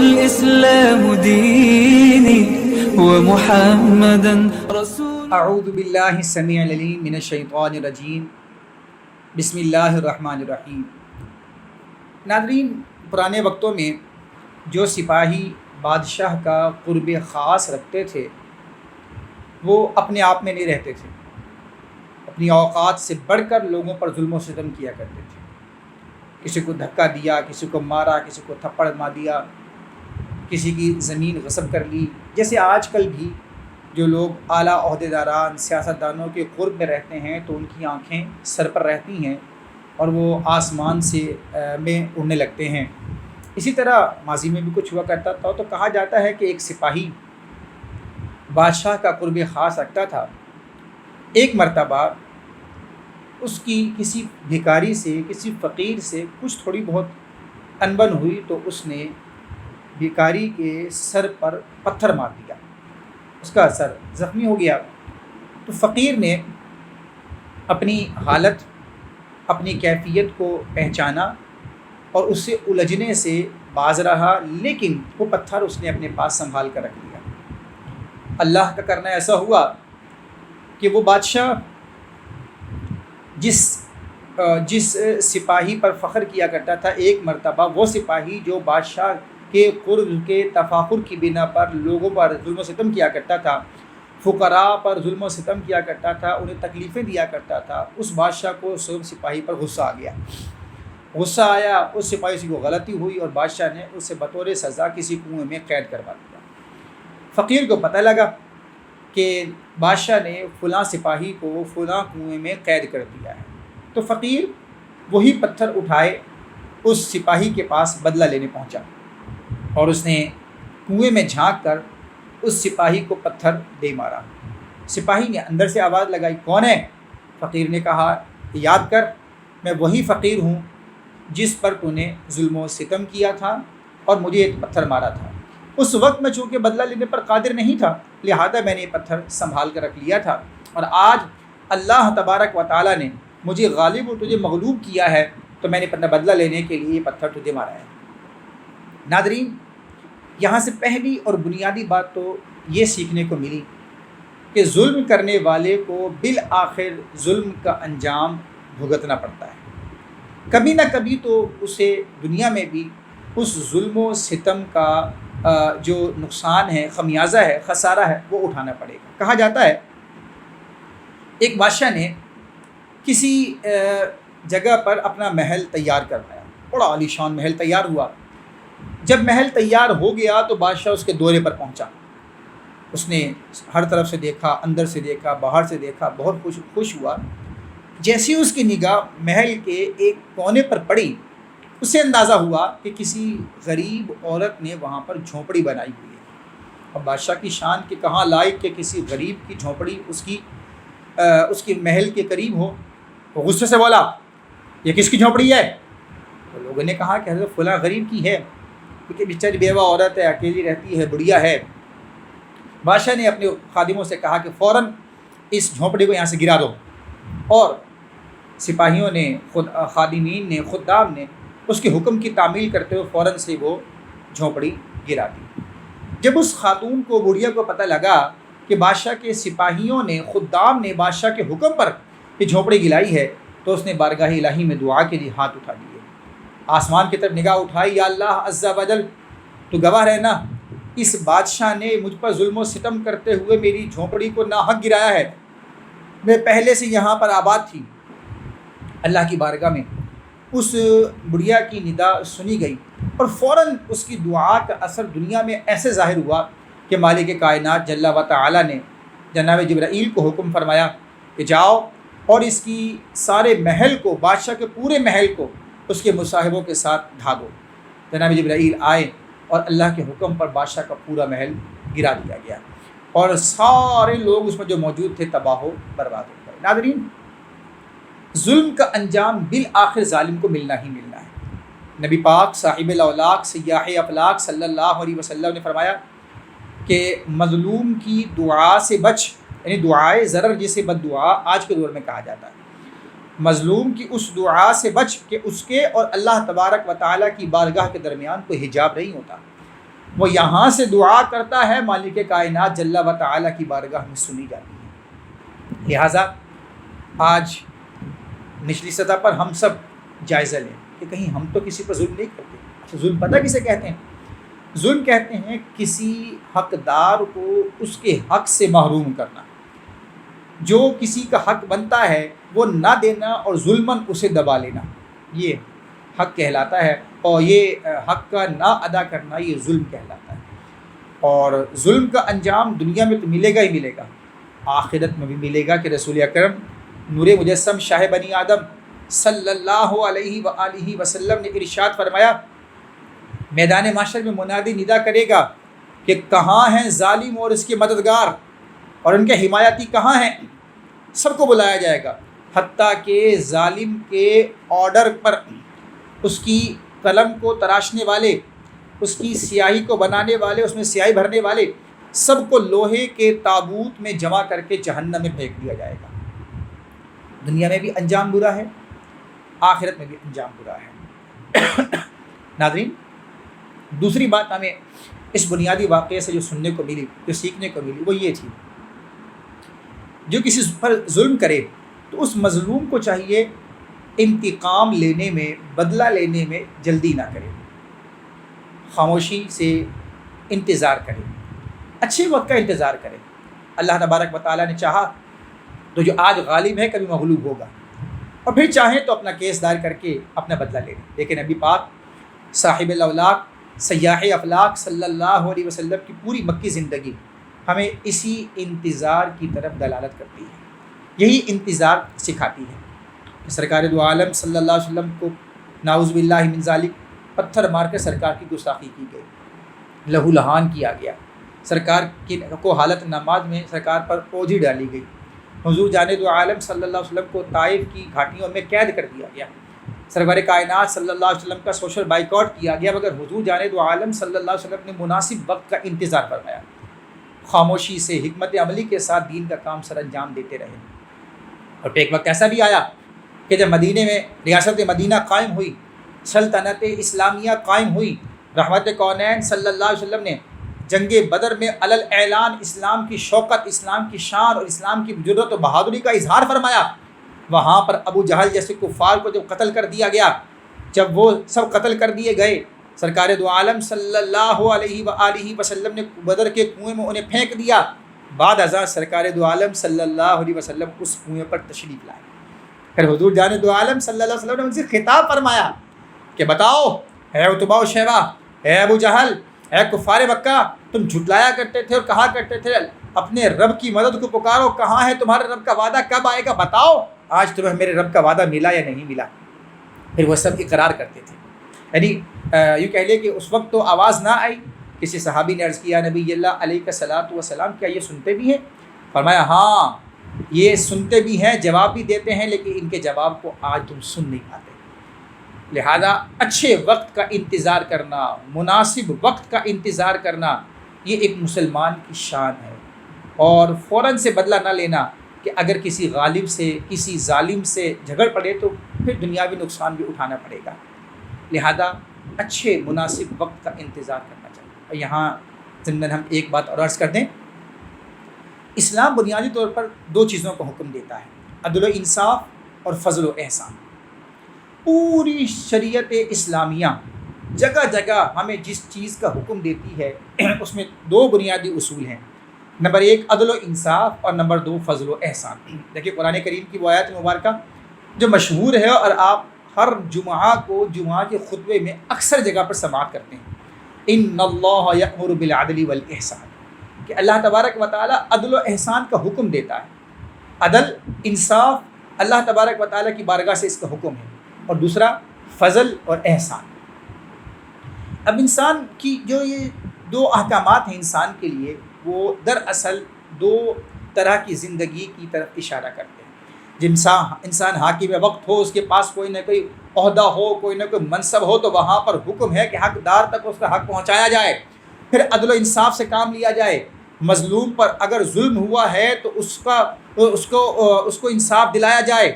الإسلام ديني ومحمدا رسول. اعوذ باللہ السمیع العلیم من الشیطان الرجیم، بسم اللہ الرحمن الرحیم۔ ناظرین، پرانے وقتوں میں جو سپاہی بادشاہ کا قرب خاص رکھتے تھے وہ اپنے آپ میں نہیں رہتے تھے، اپنی اوقات سے بڑھ کر لوگوں پر ظلم و ستم کیا کرتے تھے۔ کسی کو دھکا دیا، کسی کو مارا، کسی کو تھپڑ مار دیا، کسی کی زمین غصب کر لی۔ جیسے آج کل بھی جو لوگ اعلیٰ عہدیداران سیاستدانوں کے قرب میں رہتے ہیں تو ان کی آنکھیں سر پر رہتی ہیں اور وہ آسمان سے میں اڑنے لگتے ہیں۔ اسی طرح ماضی میں بھی کچھ ہوا کرتا تھا، تو کہا جاتا ہے کہ ایک سپاہی بادشاہ کا قرب خاص رکھتا تھا۔ ایک مرتبہ اس کی کسی بھکاری سے، کسی فقیر سے کچھ تھوڑی بہت انبن ہوئی تو اس نے بھکاری کے سر پر پتھر مار دیا، اس کا سر زخمی ہو گیا۔ تو فقیر نے اپنی حالت، اپنی کیفیت کو پہچانا اور اس سے الجھنے سے باز رہا، لیکن وہ پتھر اس نے اپنے پاس سنبھال کر رکھ لیا۔ اللہ کا کرنا ایسا ہوا کہ وہ بادشاہ جس سپاہی پر فخر کیا کرتا تھا، ایک مرتبہ وہ سپاہی جو بادشاہ کے قرب کے تفاخر کی بنا پر لوگوں پر ظلم و ستم کیا کرتا تھا، فقراء پر ظلم و ستم کیا کرتا تھا، انہیں تکلیفیں دیا کرتا تھا، اس بادشاہ کو سپاہی پر غصہ آ گیا۔ غصہ آیا، اس سپاہی سے کو غلطی ہوئی اور بادشاہ نے اسے بطور سزا کسی کنویں میں قید کروا دیا۔ فقیر کو پتہ لگا کہ بادشاہ نے فلاں سپاہی کو فلاں کنویں میں قید کر دیا ہے، تو فقیر وہی پتھر اٹھائے اس سپاہی کے پاس بدلہ لینے پہنچا اور اس نے کنویں میں جھانک کر اس سپاہی کو پتھر دے مارا۔ سپاہی نے اندر سے آواز لگائی، کون ہے؟ فقیر نے کہا، یاد کر میں وہی فقیر ہوں جس پر تو نے ظلم و ستم کیا تھا اور مجھے ایک پتھر مارا تھا۔ اس وقت میں چونکہ بدلہ لینے پر قادر نہیں تھا، لہذا میں نے یہ پتھر سنبھال کر رکھ لیا تھا، اور آج اللہ تبارک و تعالیٰ نے مجھے غالب اور تجھے مغلوب کیا ہے تو میں نے اپنا بدلہ لینے کے لیے یہ پتھر تجھے مارا ہے۔ ناظرین، یہاں سے پہلی اور بنیادی بات تو یہ سیکھنے کو ملی کہ ظلم کرنے والے کو بالآخر ظلم کا انجام بھگتنا پڑتا ہے۔ کبھی نہ کبھی تو اسے دنیا میں بھی اس ظلم و ستم کا جو نقصان ہے، خمیازہ ہے، خسارہ ہے، وہ اٹھانا پڑے گا۔ کہا جاتا ہے ایک بادشاہ نے کسی جگہ پر اپنا محل تیار کروایا، بڑا عالیشان محل تیار ہوا۔ جب محل تیار ہو گیا تو بادشاہ اس کے دورے پر پہنچا۔ اس نے ہر طرف سے دیکھا، اندر سے دیکھا، باہر سے دیکھا، بہت خوش ہوا۔ جیسی اس کی نگاہ محل کے ایک کونے پر پڑی، اس سے اندازہ ہوا کہ کسی غریب عورت نے وہاں پر جھونپڑی بنائی ہوئی ہے۔ اب بادشاہ کی شان کہ کہاں لائق کہ کسی غریب کی جھونپڑی اس کی محل کے قریب ہو۔ وہ غصے سے بولا، یہ کس کی جھونپڑی ہے؟ تو لوگوں نے کہا کہ حضرت فلاں غریب کی ہے، کیونکہ بیچاری بیوہ عورت ہے، اکیلی رہتی ہے، بڑھیا ہے۔ بادشاہ نے اپنے خادموں سے کہا کہ فوراً اس جھونپڑی کو یہاں سے گرا دو، اور سپاہیوں نے، خادمین نے، خدام نے اس کے حکم کی تعمیل کرتے ہوئے فوراً سے وہ جھونپڑی گرا دی۔ جب اس خاتون کو، بڑھیا کو پتہ لگا کہ بادشاہ کے سپاہیوں نے، خدام نے بادشاہ کے حکم پر یہ جھونپڑی گرائی ہے، تو اس نے بارگاہ الہی میں دعا کے لیے ہاتھ اٹھا لیے، آسمان کی طرف نگاہ اٹھائی، یا اللہ عز و جل، تو گواہ رہنا اس بادشاہ نے مجھ پر ظلم و ستم کرتے ہوئے میری جھونپڑی کو ناحق گرایا ہے، میں پہلے سے یہاں پر آباد تھی۔ اللہ کی بارگاہ میں اس بڑھیا کی ندا سنی گئی اور فوراً اس کی دعا کا اثر دنیا میں ایسے ظاہر ہوا کہ مالک کائنات جل و تعالی نے جناب جبرائیل کو حکم فرمایا کہ جاؤ اور اس کی سارے محل کو، بادشاہ کے پورے محل کو اس کے مصاحبوں کے ساتھ ڈھا دو۔ جناب جبرائیل آئے اور اللہ کے حکم پر بادشاہ کا پورا محل گرا دیا گیا اور سارے لوگ اس میں جو موجود تھے تباہ و برباد ہو گئے۔ ناظرین، ظلم کا انجام بالآخر ظالم کو ملنا ہی ملنا ہے۔ نبی پاک صاحب الاولاق سیاح افلاق صلی اللہ علیہ وسلم نے فرمایا کہ مظلوم کی دعا سے بچ، یعنی دعائے ضرر جسے بد دعا آج کے دور میں کہا جاتا ہے، مظلوم کی اس دعا سے بچ کہ اس کے اور اللہ تبارک و تعالیٰ کی بارگاہ کے درمیان کوئی حجاب نہیں ہوتا۔ وہ یہاں سے دعا کرتا ہے، مالک کائنات جل و تعالیٰ کی بارگاہ میں سنی جاتی ہے۔ لہٰذا آج نچلی سطح پر ہم سب جائزہ لیں کہ کہیں ہم تو کسی پر ظلم نہیں کرتے۔ اچھا، ظلم پتہ کسے کہتے ہیں؟ ظلم کہتے ہیں کسی حقدار کو اس کے حق سے محروم کرنا، جو کسی کا حق بنتا ہے وہ نہ دینا اور ظلماً اسے دبا لینا، یہ حق کہلاتا ہے، اور یہ حق کا نہ ادا کرنا یہ ظلم کہلاتا ہے۔ اور ظلم کا انجام دنیا میں تو ملے گا ہی ملے گا، آخرت میں بھی ملے گا کہ رسول اکرم نور مجسم شاہ بنی آدم صلی اللہ علیہ وآلہ وسلم نے ارشاد فرمایا، میدان محشر میں منادی ندا کرے گا کہ کہاں ہیں ظالم اور اس کے مددگار، اور ان کے حمایتی کہاں ہیں؟ سب کو بلایا جائے گا، حتیٰ کہ ظالم کے آرڈر پر اس کی قلم کو تراشنے والے، اس کی سیاہی کو بنانے والے، اس میں سیاہی بھرنے والے، سب کو لوہے کے تابوت میں جمع کر کے جہنم میں پھینک دیا جائے گا۔ دنیا میں بھی انجام برا ہے، آخرت میں بھی انجام برا ہے۔ ناظرین، دوسری بات ہمیں اس بنیادی واقعے سے جو سننے کو ملی، جو سیکھنے کو ملی، وہ یہ تھی، جو کسی پر ظلم کرے تو اس مظلوم کو چاہیے انتقام لینے میں، بدلہ لینے میں جلدی نہ کرے، خاموشی سے انتظار کرے، اچھے وقت کا انتظار کرے۔ اللہ تبارک و تعالیٰ نے چاہا تو جو آج غالب ہے کبھی مغلوب ہوگا، اور پھر چاہیں تو اپنا کیس دائر کر کے اپنا بدلہ لے لیں۔ لیکن نبی پاک صاحب الاولاق سیاح افلاق صلی اللہ علیہ وسلم کی پوری مکی زندگی ہمیں اسی انتظار کی طرف دلالت کرتی ہے، یہی انتظار سکھاتی ہے کہ سرکار دو عالم صلی اللہ علیہ وسلم کو نعوذ باللہ من ذالک پتھر مار کے سرکار کی گستاخی کی گئی، لہو لہان کیا گیا، سرکار کی کو حالت نماز میں سرکار پر اوجھی ڈالی گئی، حضور جانے دو عالم صلی اللہ علیہ وسلم کو طائف کی گھاٹیوں میں قید کر دیا گیا، سرور کائنات صلی اللہ علیہ وسلم کا سوشل بائیکاٹ کیا گیا، مگر حضور جانے دو عالم صلی اللہ علیہ وسلم نے مناسب وقت کا انتظار فرمایا، خاموشی سے حکمت عملی کے ساتھ دین کا کام سر انجام دیتے رہے۔ اور پھر ایک وقت ایسا بھی آیا کہ جب مدینے میں ریاست مدینہ قائم ہوئی، سلطنت اسلامیہ قائم ہوئی، رحمت کونین صلی اللہ علیہ وسلم نے جنگ بدر میں علل اعلان اسلام کی شوکت، اسلام کی شان اور اسلام کی جرأت و بہادری کا اظہار فرمایا۔ وہاں پر ابو جہل جیسے کفار کو جب قتل کر دیا گیا، جب وہ سب قتل کر دیے گئے، سرکار دو عالم صلی اللہ علیہ وآلہ وسلم نے بدر کے کنویں میں انہیں پھینک دیا۔ بعد ازاں سرکار دو عالم صلی اللہ علیہ وسلم اس کنویں پر تشریف لائے، پھر حضور جان دو عالم صلی اللہ علیہ وسلم نے ان سے خطاب فرمایا کہ بتاؤ اے عتبہ و شیبہ، اے ابو جہل، اے کفار مکہ، تم جھٹلایا کرتے تھے اور کہا کرتے تھے اپنے رب کی مدد کو پکارو، کہاں ہے تمہارے رب کا وعدہ، کب آئے گا بتاؤ، آج تمہیں میرے رب کا وعدہ ملا یا نہیں ملا؟ پھر وہ سب اقرار کرتے تھے، یعنی یوں کہہ لے کہ اس وقت تو آواز نہ آئی۔ کسی صحابی نے عرض کیا نبی اللہ علیہ الصلاۃ والسلام، کیا یہ سنتے بھی ہیں؟ فرمایا ہاں یہ سنتے بھی ہیں، جواب بھی دیتے ہیں، لیکن ان کے جواب کو آج تم سن نہیں پاتے۔ لہذا اچھے وقت کا انتظار کرنا، مناسب وقت کا انتظار کرنا، یہ ایک مسلمان کی شان ہے، اور فوراً سے بدلہ نہ لینا کہ اگر کسی غالب سے، کسی ظالم سے جھگڑ پڑے تو پھر دنیاوی نقصان بھی اٹھانا پڑے گا۔ لہذا اچھے مناسب وقت کا انتظار کرنا چاہیے۔ اور یہاں ضمن ہم ایک بات اور عرض کر دیں، اسلام بنیادی طور پر دو چیزوں کو حکم دیتا ہے، عدل و انصاف اور فضل و احسان۔ پوری شریعت اسلامیہ جگہ جگہ ہمیں جس چیز کا حکم دیتی ہے اس میں دو بنیادی اصول ہیں، نمبر ایک عدل و انصاف اور نمبر دو فضل و احسان۔ دیکھیے قرآن کریم کی وہ آیت مبارکہ جو مشہور ہے اور آپ ہر جمعہ کو جمعہ کے خطبے میں اکثر جگہ پر سماعت کرتے ہیں، ان اللہ یأمر بالعدل والاحسان، کہ اللہ تبارک و تعالیٰ عدل و احسان کا حکم دیتا ہے۔ عدل، انصاف اللہ تبارک و تعالیٰ کی بارگاہ سے اس کا حکم ہے، اور دوسرا فضل اور احسان۔ اب انسان کی جو یہ دو احکامات ہیں انسان کے لیے، وہ دراصل دو طرح کی زندگی کی طرف اشارہ کرتے ہیں۔ جب انسان حاکم وقت ہو، اس کے پاس کوئی نہ کوئی عہدہ ہو، کوئی نہ کوئی منصب ہو، تو وہاں پر حکم ہے کہ حقدار تک اس کا حق پہنچایا جائے، پھر عدل و انصاف سے کام لیا جائے۔ مظلوم پر اگر ظلم ہوا ہے تو اس کو انصاف دلایا جائے۔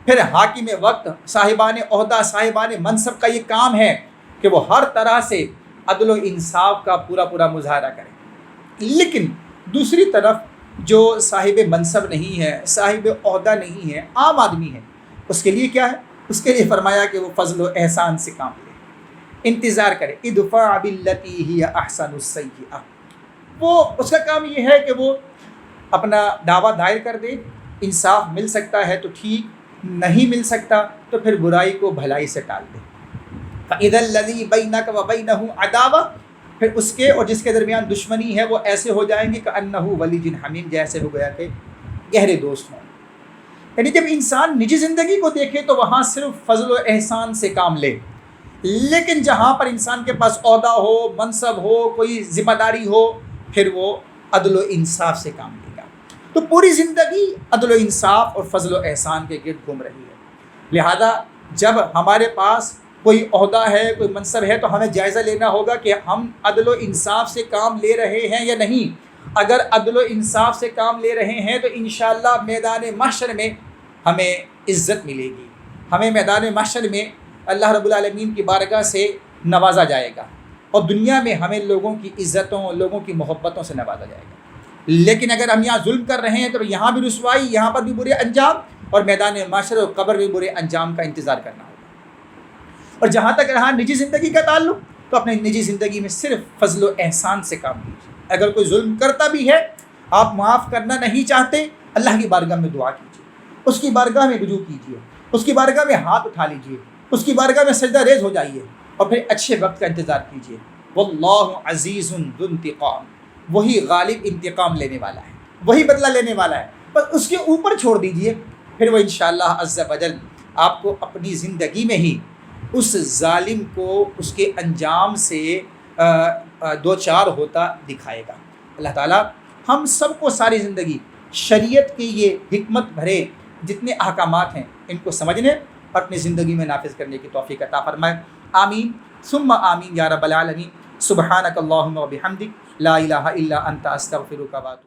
پھر حاکم وقت، صاحبان عہدہ، صاحبان منصب کا یہ کام ہے کہ وہ ہر طرح سے عدل و انصاف کا پورا پورا مظاہرہ کرے۔ لیکن دوسری طرف جو صاحب منصب نہیں ہے، صاحب عہدہ نہیں ہے، عام آدمی ہے، اس کے لیے کیا ہے؟ اس کے لیے فرمایا کہ وہ فضل و احسان سے کام لے، انتظار کرے۔ ادفع باللتی ہی احسن السیئہ، وہ اس کا کام یہ ہے کہ وہ اپنا دعویٰ دائر کر دے، انصاف مل سکتا ہے تو ٹھیک، نہیں مل سکتا تو پھر برائی کو بھلائی سے ٹال دے۔ فَإِذَا الَّذِي بَيْنَكَ وَبَيْنَهُ عَدَاوَةٌ، پھر اس کے اور جس کے درمیان دشمنی ہے وہ ایسے ہو جائیں گے كَأَنَّهُ وَلِيٌّ حَمِيمٌ، جیسے ہو گیا کہ گہرے دوست ہوں۔ یعنی جب انسان نجی زندگی کو دیکھے تو وہاں صرف فضل و احسان سے کام لے، لیکن جہاں پر انسان کے پاس عہدہ ہو، منصب ہو، کوئی ذمہ داری ہو، پھر وہ عدل و انصاف سے کام لے گا۔ تو پوری زندگی عدل و انصاف اور فضل و احسان کے گرد گھوم رہی ہے۔ لہذا جب ہمارے پاس کوئی عہدہ ہے، کوئی منصب ہے، تو ہمیں جائزہ لینا ہوگا کہ ہم عدل و انصاف سے کام لے رہے ہیں یا نہیں۔ اگر عدل و انصاف سے کام لے رہے ہیں تو انشاءاللہ میدان محشر میں ہمیں عزت ملے گی، ہمیں میدان محشر میں اللہ رب العالمین کی بارگاہ سے نوازا جائے گا، اور دنیا میں ہمیں لوگوں کی عزتوں، لوگوں کی محبتوں سے نوازا جائے گا۔ لیکن اگر ہم یہاں ظلم کر رہے ہیں تو یہاں بھی رسوائی، یہاں پر بھی برے انجام، اور میدان محشر اور قبر میں برے انجام کا انتظار کرنا ہوگا۔ اور جہاں تک رہا نجی زندگی کا تعلق، تو اپنے نجی زندگی میں صرف فضل و احسان سے کام کیجیے۔ اگر کوئی ظلم کرتا بھی ہے، آپ معاف کرنا نہیں چاہتے، اللہ کی بارگاہ میں دعا کیجیے، اس کی بارگاہ میں رجوع کیجیے، اس کی بارگاہ میں ہاتھ اٹھا لیجیے، اس کی بارگاہ میں سجدہ ریز ہو جائیے، اور پھر اچھے وقت کا انتظار کیجیے۔ واللہ عزیز ذو انتقام، وہی غالب انتقام لینے والا ہے، وہی بدلہ لینے والا ہے، بس اس کے اوپر چھوڑ دیجیے، پھر وہ انشاءاللہ عز وجل آپ کو اپنی زندگی میں ہی اس ظالم کو اس کے انجام سے دو چار ہوتا دکھائے گا۔ اللہ تعالیٰ ہم سب کو ساری زندگی شریعت کے یہ حکمت بھرے جتنے احکامات ہیں ان کو سمجھنے اور اپنی زندگی میں نافذ کرنے کی توفیق عطا فرمائے۔ آمین ثم آمین یا رب العالمین۔ سبحانک اللہم و بحمدک، لا الہ الا انت، استغفرک و اتوب۔